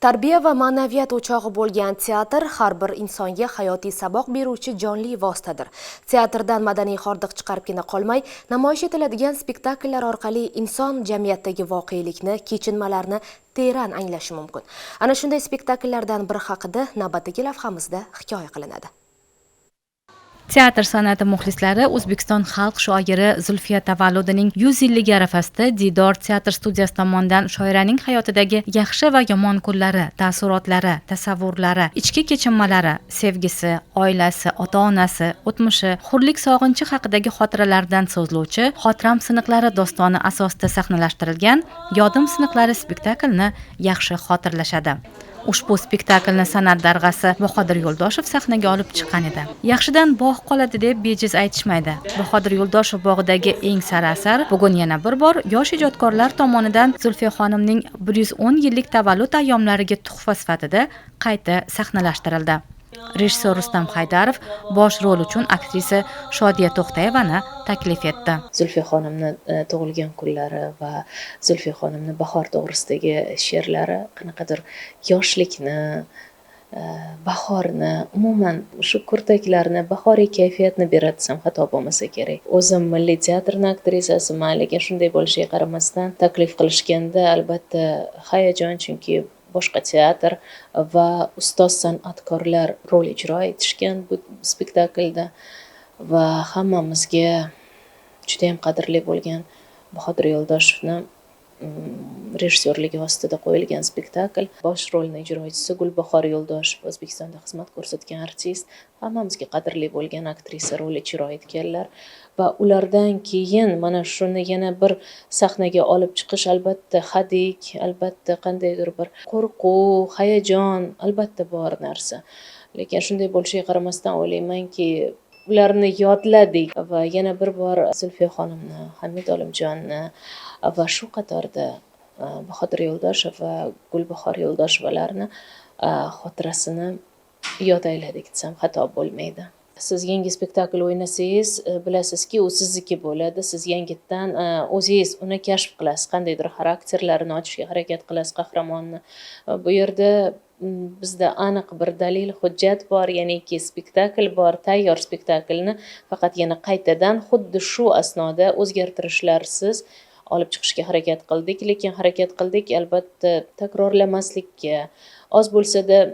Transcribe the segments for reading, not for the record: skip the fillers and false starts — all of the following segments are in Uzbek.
Tarbiya va ma'naviyat o'chog'i bo'lgan teatr har bir insonga hayotiy saboq beruvchi jonli vositadir. Teatrdan madaniy hordiq chiqaribgina qolmay, namoyish etiladigan spektakllar orqali inson jamiyatdagi voqelikni, kechinmalarni teran anglashi mumkin. Ana shunday spektakllardan biri haqida navbatdagi lavhamizda hikoya qilinadi. Teatr san'ati muxlislari O'zbekiston xalq shoiri Zulfiya Tavalludining 100 yilligi arafasida Didor teatr studiyasi tomonidan shoiraning hayotidagi yaxshi va yomon kunlari, taassurotlari, tasavvurlari, ichki kechinmalari, sevgisi, oilasi, ota-onasi, o'tmishi, hurlik sog'inchi haqidagi xotiralardan so'zlovchi Xotiram siniqlari dostoni asosida sahnalashtirilgan Yodim siniqlari spektaklini yaxshi xotirlashadi. Ushbu spektaklni san'at darg'asi Bahodir Yo'ldoshev sahnaga olib chiqqan edi. Yaxshidan bog' qoladi deb bejiz aytishmaydi. Bahodir Yo'ldoshev bog'idagi eng sara asar bugun yana bir bor yosh ijodkorlar tomonidan Zulfiya xonimning 110 yillik tavallud ayyomlariga tuhfa sifatida qayta sahnalashtirildi. Rejissor Rustam Haydarov bosh rol uchun aktrisa Shodiya To'xtayevani taklif etdi. Zulfiya xonimni tug'ilgan kunlari va Zulfiya xonimni bahor to'g'risidagi she'rlari qanaqadir yoshlikni, bahorni, umuman shu kurtaklarni, bahoriy kayfiyatni beradi desam xato bo'lmasa kerak. O'zim Milliy teatrning aktrisasiman, lekin shunday bo'lishiga qaramasdan taklif qilishganda albatta hayajon, chunki boshqa teatr va ustoz san'atkorlar rol ijro etishgan bu spektaklda va hammamizga juda ham qadrli bo'lgan Bahodir Yo'ldoshevni rejissyorligi ostida qo'yilgan spektakl. Bosh rolni ijrochisi Gulbahor Yo'ldoshev, O'zbekistonda xizmat ko'rsatgan artist, hammamizga qadrli bo'lgan aktrisa rol ijro etganlar va ulardan keyin mana shuni yana bir sahnaga olib chiqish albatta hadik, albatta qandaydir bir qo'rquv, hayajon albatta bor narsa. Lekin shunday bo'lishiga qaramasdan o'ylaymanki, ularni yodladik va yana bir bor Zulfiya xonimni, Hamid Olimjonni va shu qatorda Bahodir Yo'ldoshev va Gulbahor Yo'ldoshevalarni xotirasini yod ayladik desam xato bo'lmaydi. Siz yangi spektakl o'ynasangiz, bilasizki, u sizniki bo'ladi. Siz yangitdan o'zingiz uni kashf qilasiz, qandaydir xarakterlarini ochishga harakat qilasiz, qahramonni. Bu yerda bizda aniq bir dalil, hujjat bor, ya'niki spektakl bor, tayyor spektaklni faqat yana qaytadan xuddi shu asnoda o'zgartirishlarsiz olib chiqishga harakat qildik, lekin harakat qildik albatta takrorlamaslikka, oz bo'lsa-da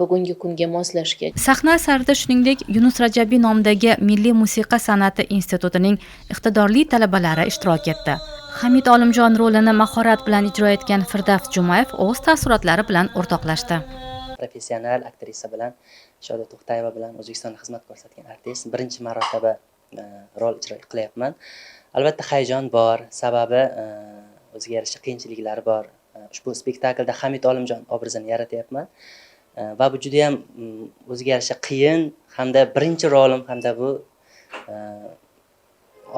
bugungi kunga moslashga. Sahna asarida shuningdek Yunus Rajabiy nomidagi Milliy musiqa san'ati institutining iqtidorli talabalari ishtirok etdi. Hamid Olimjon rolini mahorat bilan ijro etgan Firdavs Jumayev o'z taassurotlari bilan o'rtoqlashdi. Professional aktrisa bilan Shodiya To'xtayeva bilan O'zbekistonda xizmat ko'rsatgan artist birinchi marotaba rol ijro qilyapman. Albatta hayajon bor, sababi o'ziga yarasha qiyinchiliklari bor. Ushbu spektaklda Hamid Olimjon obrazini yaratyapman va bu juda ham o'ziga yarasha qiyin hamda birinchi rolim, hamda bu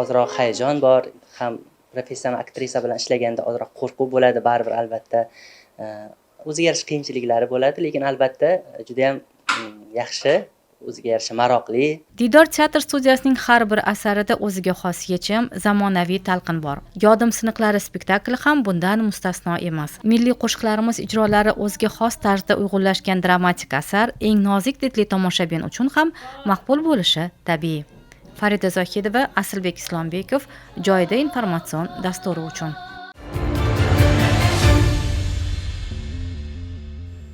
ozroq hayajon bor, ham professional aktrisa bilan ishlaganda ozroq qo'rquv bo'ladi, baribir albatta o'ziga yarasha qiyinchiliklari bo'ladi, lekin albatta juda ham yaxshi, o'ziga yarasha maroqli. Didor teatr studiyasining har bir asarida o'ziga xos yechim, zamonaviy talqin bor. Yodim siniqlari spektakli ham bundan mustasno emas. Milliy qo'shiqlarimiz ijrolari o'ziga xos tarzda uyg'unlashgan dramatik asar eng nozik didli tomoshabin uchun ham maqbul bo'lishi tabiiy. Farida Zohidova, Asilbek Islombekov, Joyida informatsion dasturi uchun.